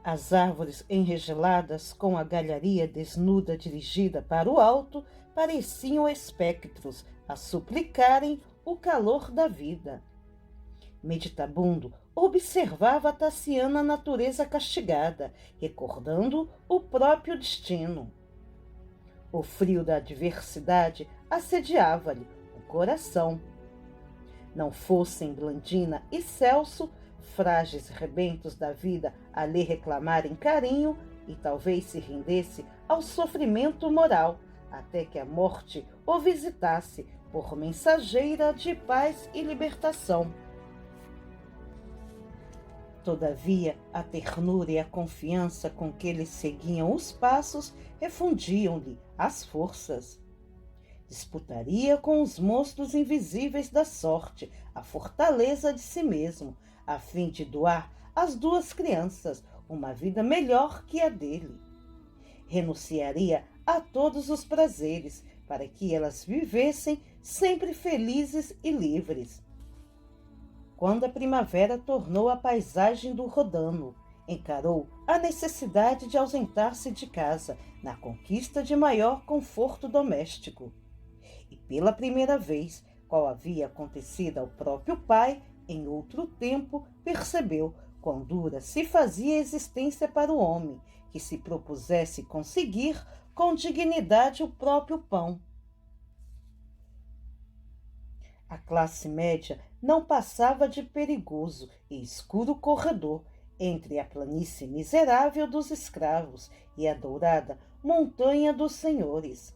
As árvores enregeladas, com a galharia desnuda dirigida para o alto, pareciam espectros a suplicarem o calor da vida. Meditabundo, observava a taciana natureza castigada, recordando o próprio destino. O frio da adversidade assediava-lhe o coração. Não fossem Blandina e Celso, frágeis rebentos da vida, a lhe reclamarem carinho, e talvez se rendesse ao sofrimento moral, até que a morte o visitasse por mensageira de paz e libertação. Todavia, a ternura e a confiança com que lhe seguiam os passos refundiam-lhe as forças. Disputaria com os monstros invisíveis da sorte a fortaleza de si mesmo, a fim de doar às duas crianças uma vida melhor que a dele. Renunciaria a todos os prazeres para que elas vivessem sempre felizes e livres. Quando a primavera tornou a paisagem do Rodano, encarou a necessidade de ausentar-se de casa na conquista de maior conforto doméstico. E pela primeira vez, qual havia acontecido ao próprio pai, em outro tempo, percebeu quão dura se fazia a existência para o homem, que se propusesse conseguir com dignidade o próprio pão. A classe média não passava de perigoso e escuro corredor entre a planície miserável dos escravos e a dourada montanha dos senhores.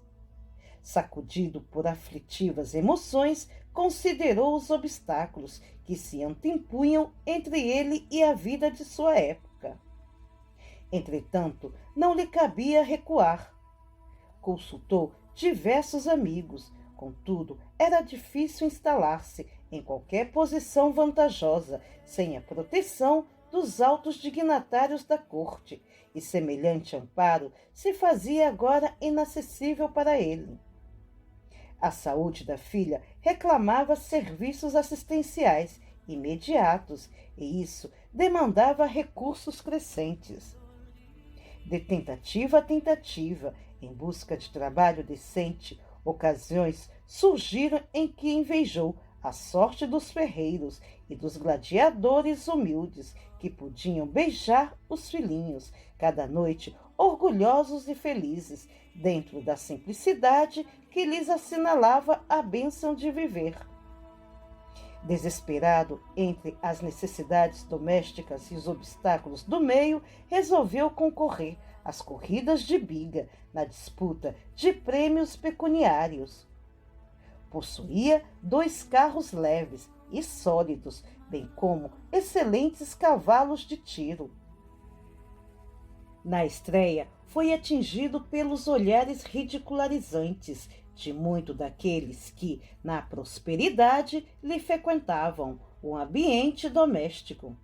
Sacudido por aflitivas emoções, considerou os obstáculos que se antempunham entre ele e a vida de sua época. Entretanto, não lhe cabia recuar. Consultou diversos amigos, contudo, era difícil instalar-se em qualquer posição vantajosa sem a proteção dos altos dignatários da corte, e semelhante amparo se fazia agora inacessível para ele. A saúde da filha reclamava serviços assistenciais imediatos, e isso demandava recursos crescentes. De tentativa a tentativa, em busca de trabalho decente, ocasiões surgiram em que invejou a sorte dos ferreiros e dos gladiadores humildes que podiam beijar os filhinhos cada noite, orgulhosos e felizes, dentro da simplicidade que lhes assinalava a bênção de viver. Desesperado entre as necessidades domésticas e os obstáculos do meio, resolveu concorrer às corridas de biga na disputa de prêmios pecuniários. Possuía 2 carros leves e sólidos, bem como excelentes cavalos de tiro. Na estreia, foi atingido pelos olhares ridicularizantes de muito daqueles que, na prosperidade, lhe frequentavam o ambiente doméstico.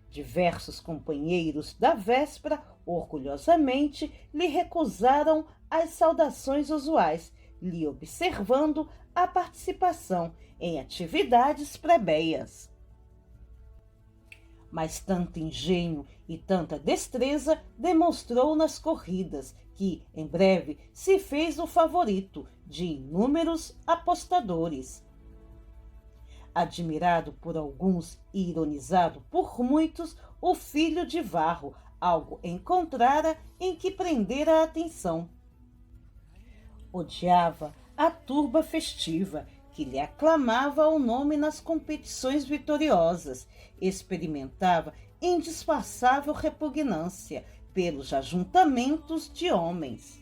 Diversos companheiros da véspera, orgulhosamente, lhe recusaram as saudações usuais, lhe observando a participação em atividades plebeias. Mas tanto engenho e tanta destreza demonstrou nas corridas que, em breve, se fez o favorito de inúmeros apostadores. Admirado por alguns e ironizado por muitos, o filho de Varro algo encontrara em que prendera a atenção. Odiava a turba festiva, que lhe aclamava o nome nas competições vitoriosas, experimentava indisfarçável repugnância pelos ajuntamentos de homens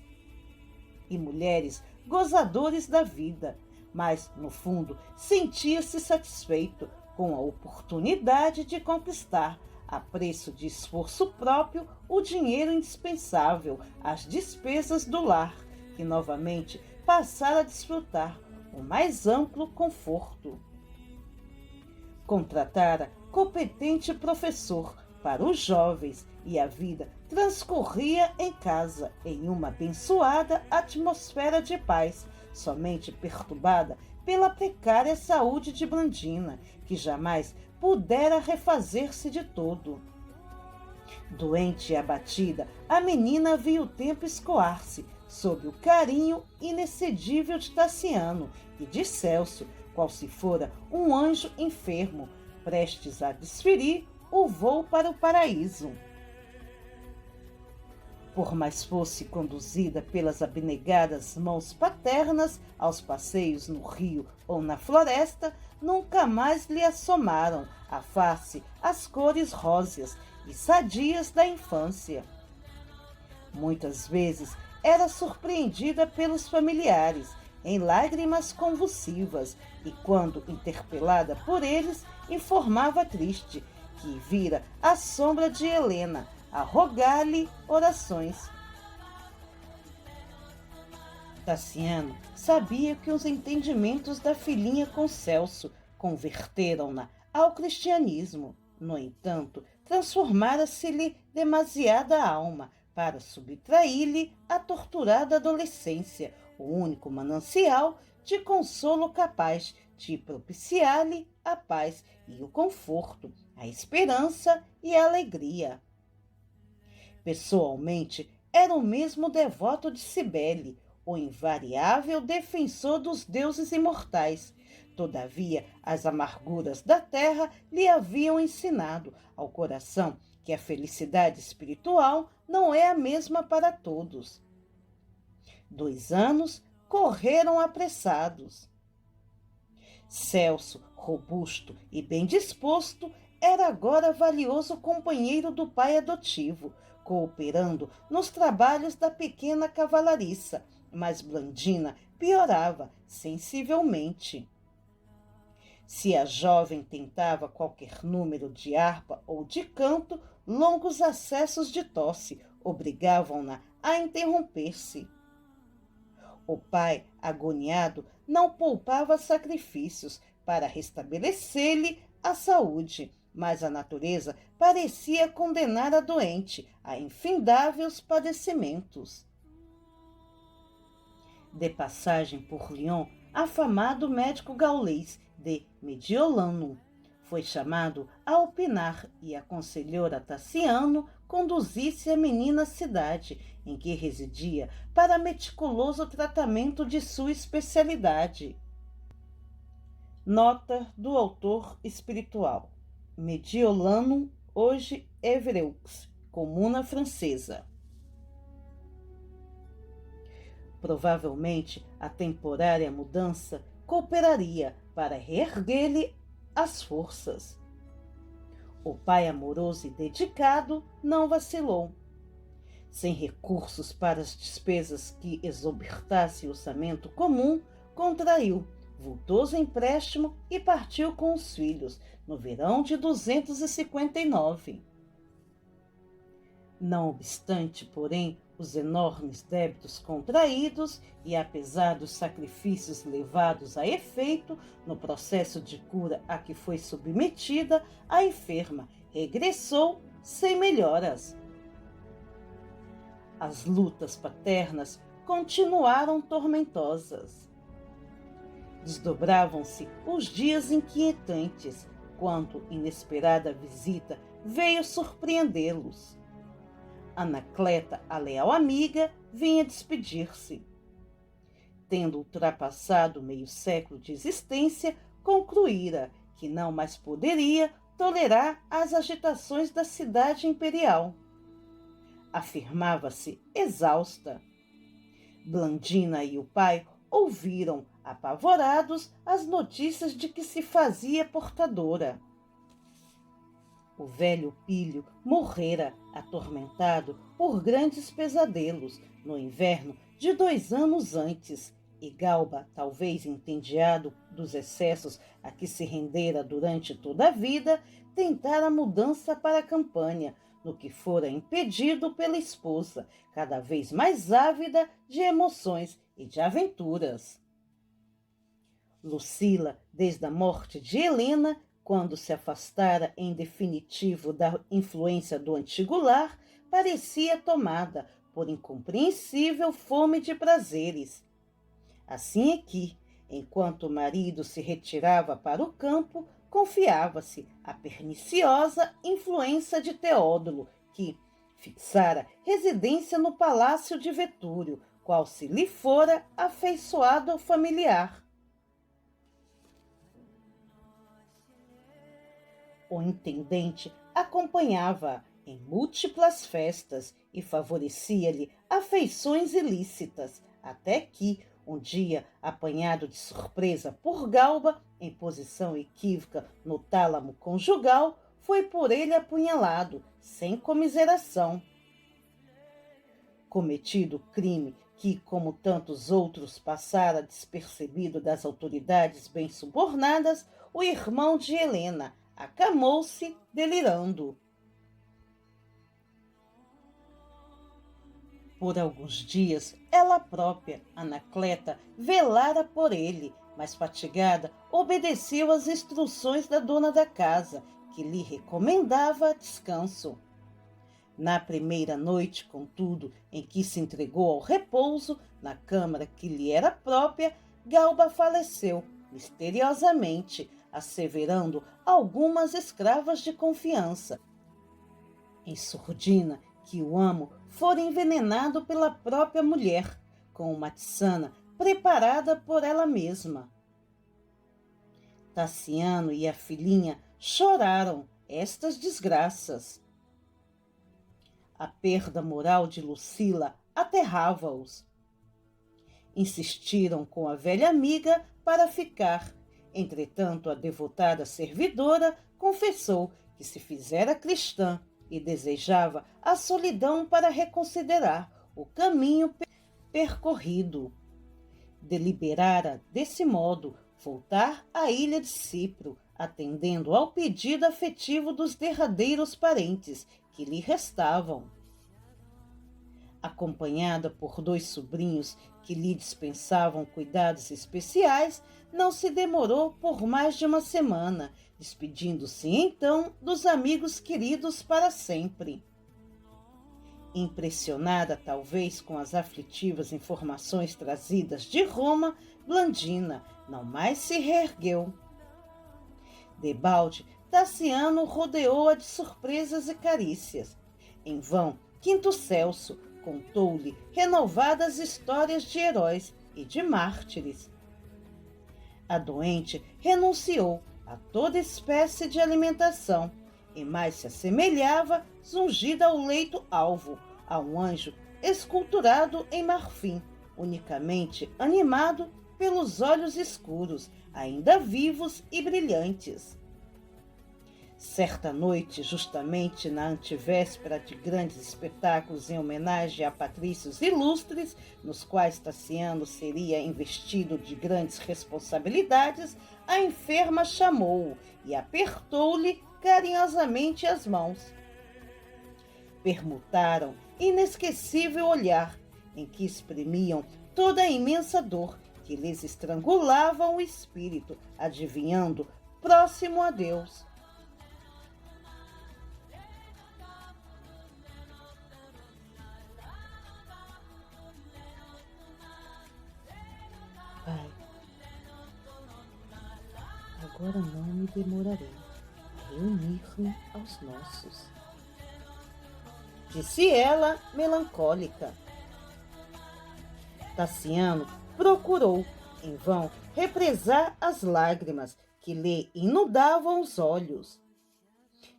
e mulheres gozadores da vida, mas, no fundo, sentia-se satisfeito com a oportunidade de conquistar, a preço de esforço próprio, o dinheiro indispensável às despesas do lar, que novamente passara a desfrutar o mais amplo conforto. Contratara competente professor para os jovens e a vida transcorria em casa em uma abençoada atmosfera de paz, somente perturbada pela precária saúde de Blandina, que jamais pudera refazer-se de todo. Doente e abatida, a menina via o tempo escoar-se sob o carinho inexcedível de Tassiano e de Celso, qual se fora um anjo enfermo, prestes a desferir o voo para o paraíso. Por mais fosse conduzida pelas abnegadas mãos paternas aos passeios no rio ou na floresta, nunca mais lhe assomaram à face as cores róseas e sadias da infância. Muitas vezes era surpreendida pelos familiares em lágrimas convulsivas e, quando interpelada por eles, informava triste que vira a sombra de Helena a rogar-lhe orações. Tassiano sabia que os entendimentos da filhinha com Celso converteram-na ao cristianismo. No entanto, transformara-se-lhe demasiada alma para subtrair-lhe a torturada adolescência, o único manancial de consolo capaz de propiciar-lhe a paz e o conforto, a esperança e a alegria. Pessoalmente, era o mesmo devoto de Cibele, o invariável defensor dos deuses imortais. Todavia, as amarguras da terra lhe haviam ensinado ao coração que a felicidade espiritual não é a mesma para todos. 2 anos correram apressados. Celso, robusto e bem disposto, era agora valioso companheiro do pai adotivo, cooperando nos trabalhos da pequena cavalariça, mas Blandina piorava sensivelmente. Se a jovem tentava qualquer número de harpa ou de canto, longos acessos de tosse obrigavam-na a interromper-se. O pai, agoniado, não poupava sacrifícios para restabelecer-lhe a saúde, mas a natureza parecia condenar a doente a infindáveis padecimentos. De passagem por Lyon, afamado médico gaulês de Mediolanum foi chamado a opinar e aconselhou a Tassiano conduzisse a menina à cidade em que residia para meticuloso tratamento de sua especialidade. Nota do autor espiritual. Mediolanum, hoje Évreux, comuna francesa. Provavelmente, a temporária mudança cooperaria para reerguer-lhe as forças. O pai amoroso e dedicado não vacilou. Sem recursos para as despesas que exorbitassem o orçamento comum, contraiu vultoso empréstimo e partiu com os filhos no verão de 259. Não obstante, porém, os enormes débitos contraídos e apesar dos sacrifícios levados a efeito no processo de cura a que foi submetida, a enferma regressou sem melhoras. As lutas paternas continuaram tormentosas. Desdobravam-se os dias inquietantes, quando inesperada visita veio surpreendê-los. Anacleta, a leal amiga, vinha despedir-se. Tendo ultrapassado meio século de existência, concluíra que não mais poderia tolerar as agitações da cidade imperial. Afirmava-se exausta. Blandina e o pai ouviram, apavorados, as notícias de que se fazia portadora. O velho Pílio morrera atormentado por grandes pesadelos no inverno de 2 anos antes, e Galba, talvez entediado dos excessos a que se rendera durante toda a vida, tentara mudança para a Campanha, no que fora impedido pela esposa, cada vez mais ávida de emoções e de aventuras. Lucila, desde a morte de Helena, quando se afastara em definitivo da influência do antigo lar, parecia tomada por incompreensível fome de prazeres. Assim é que, enquanto o marido se retirava para o campo, confiava-se à perniciosa influência de Teódulo, que fixara residência no palácio de Vetúrio, qual se lhe fora afeiçoado familiar. O intendente acompanhava-a em múltiplas festas e favorecia-lhe afeições ilícitas, até que, um dia, apanhado de surpresa por Galba, em posição equívoca no tálamo conjugal, foi por ele apunhalado, sem comiseração. Cometido crime que, como tantos outros, passara despercebido das autoridades bem subornadas, o irmão de Helena acamou-se delirando. Por alguns dias, ela própria, Anacleta, velara por ele, mas fatigada, obedeceu às instruções da dona da casa, que lhe recomendava descanso. Na primeira noite, contudo, em que se entregou ao repouso, na câmara que lhe era própria, Galba faleceu, misteriosamente, asseverando algumas escravas de confiança, em surdina, que o amo fora envenenado pela própria mulher, com uma tiçana preparada por ela mesma. Tassiano e a filhinha choraram estas desgraças. A perda moral de Lucila aterrava-os. Insistiram com a velha amiga para ficar. Entretanto, a devotada servidora confessou que se fizera cristã e desejava a solidão para reconsiderar o caminho percorrido. Deliberara, desse modo, voltar à ilha de Cipro, atendendo ao pedido afetivo dos derradeiros parentes que lhe restavam. Acompanhada por 2 sobrinhos que lhe dispensavam cuidados especiais, não se demorou por mais de uma semana, despedindo-se então dos amigos queridos para sempre. Impressionada talvez com as aflitivas informações trazidas de Roma, Blandina não mais se reergueu. Debalde, Tassiano rodeou-a de surpresas e carícias. Em vão, Quinto Celso contou-lhe renovadas histórias de heróis e de mártires. A doente renunciou a toda espécie de alimentação e mais se assemelhava, zungida ao leito alvo, a um anjo esculturado em marfim, unicamente animado pelos olhos escuros, ainda vivos e brilhantes. Certa noite, justamente na antevéspera de grandes espetáculos em homenagem a patrícios ilustres, nos quais Tassiano seria investido de grandes responsabilidades, a enferma chamou-o e apertou-lhe carinhosamente as mãos. Permutaram inesquecível olhar, em que exprimiam toda a imensa dor que lhes estrangulava o espírito, adivinhando próximo a Deus. Pai, agora não me demorarei a reunir-me aos nossos, disse ela, melancólica. Tassiano procurou, em vão, represar as lágrimas que lhe inundavam os olhos.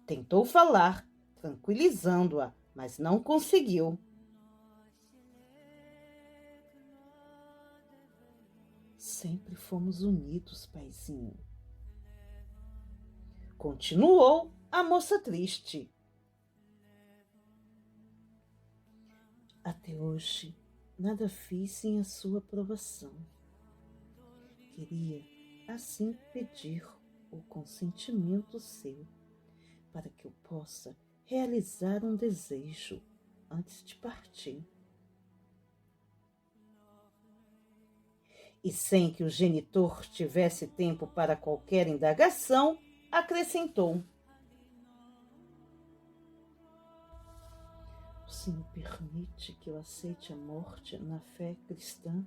Tentou falar, tranquilizando-a, mas não conseguiu. Sempre fomos unidos, paizinho. Continuou a moça triste. Até hoje, nada fiz sem a sua aprovação. Queria, assim, pedir o consentimento seu, para que eu possa realizar um desejo antes de partir. E sem que o genitor tivesse tempo para qualquer indagação, acrescentou: o Senhor permite que eu aceite a morte na fé cristã?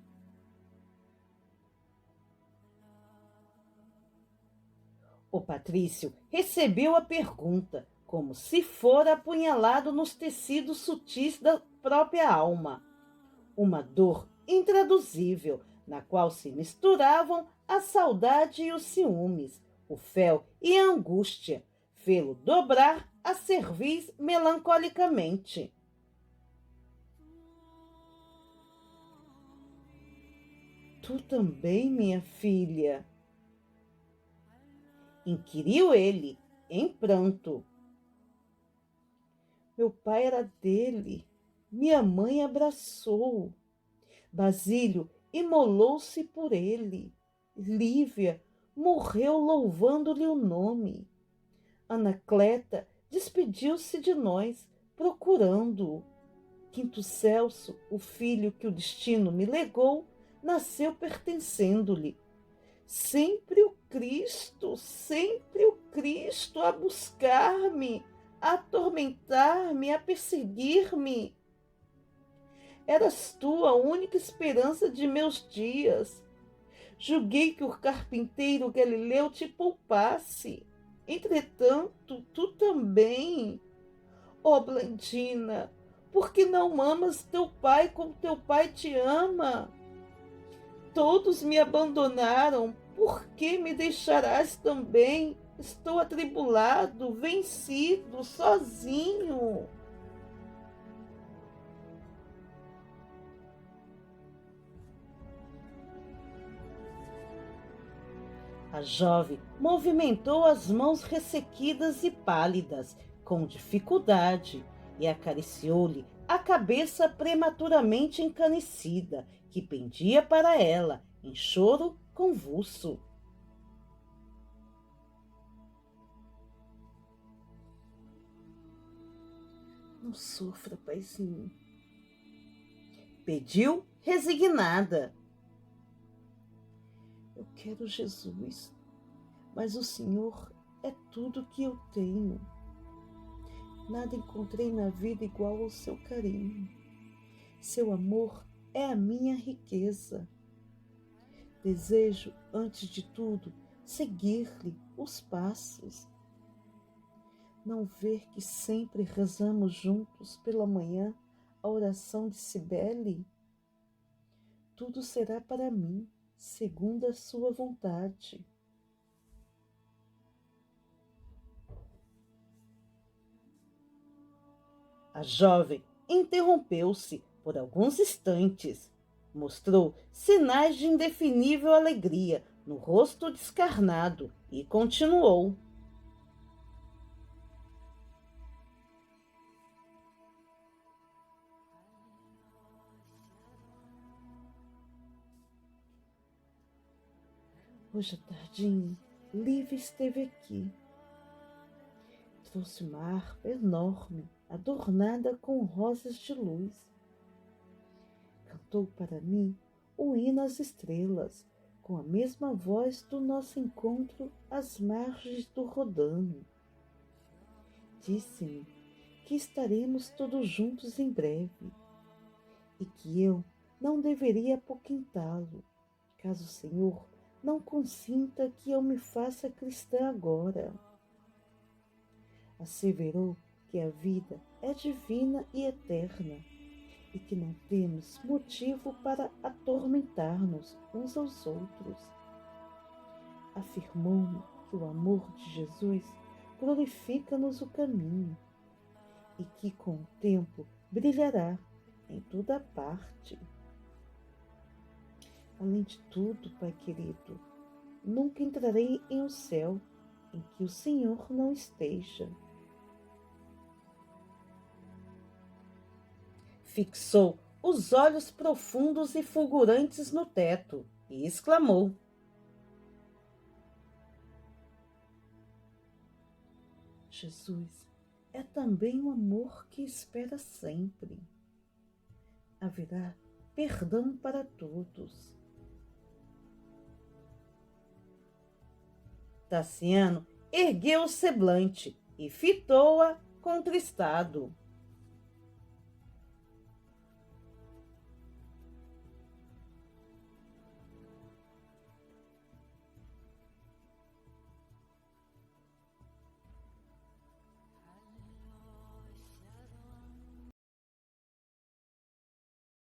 O patrício recebeu a pergunta como se fora apunhalado nos tecidos sutis da própria alma. Uma dor intraduzível, na qual se misturavam a saudade e os ciúmes, o fel e a angústia, fê-lo dobrar a cerviz melancolicamente. Tu também, minha filha? Inquiriu ele, em pranto. Meu pai era dele, minha mãe abraçou. Basílio imolou-se por ele. Lívia morreu louvando-lhe o nome. Anacleta despediu-se de nós, procurando-o. Quinto Celso, o filho que o destino me legou, nasceu pertencendo-lhe. Sempre o Cristo a buscar-me, a atormentar-me, a perseguir-me. Eras tu a única esperança de meus dias. Julguei que o carpinteiro Galileu te poupasse. Entretanto, tu também. Ó Blandina, por que não amas teu pai como teu pai te ama? Todos me abandonaram, por que me deixarás também? Estou atribulado, vencido, sozinho. A jovem movimentou as mãos ressequidas e pálidas, com dificuldade, e acariciou-lhe a cabeça prematuramente encanecida, que pendia para ela, em choro convulso. Não sofra, paizinho, pediu resignada. Eu quero Jesus, mas o Senhor é tudo que eu tenho. Nada encontrei na vida igual ao seu carinho. Seu amor é a minha riqueza. Desejo, antes de tudo, seguir-lhe os passos. Não ver que sempre rezamos juntos pela manhã a oração de Cibele? Tudo será para mim, segundo a sua vontade. A jovem interrompeu-se por alguns instantes. Mostrou sinais de indefinível alegria no rosto descarnado e continuou. Hoje à tardinha, Lívia esteve aqui. Trouxe uma harpa enorme, adornada com rosas de luz. Cantou para mim o hino às estrelas, com a mesma voz do nosso encontro às margens do Rodano. Disse-me que estaremos todos juntos em breve e que eu não deveria apoquentá-lo, caso o Senhor não consinta que eu me faça cristã agora. Asseverou que a vida é divina e eterna e que não temos motivo para atormentar-nos uns aos outros. Afirmou-me que o amor de Jesus glorifica-nos o caminho e que com o tempo brilhará em toda parte. Além de tudo, Pai querido, nunca entrarei em um céu em que o Senhor não esteja. Fixou os olhos profundos e fulgurantes no teto e exclamou: Jesus é também o amor que espera sempre. Haverá perdão para todos. Tassiano ergueu o semblante e fitou-a contristado.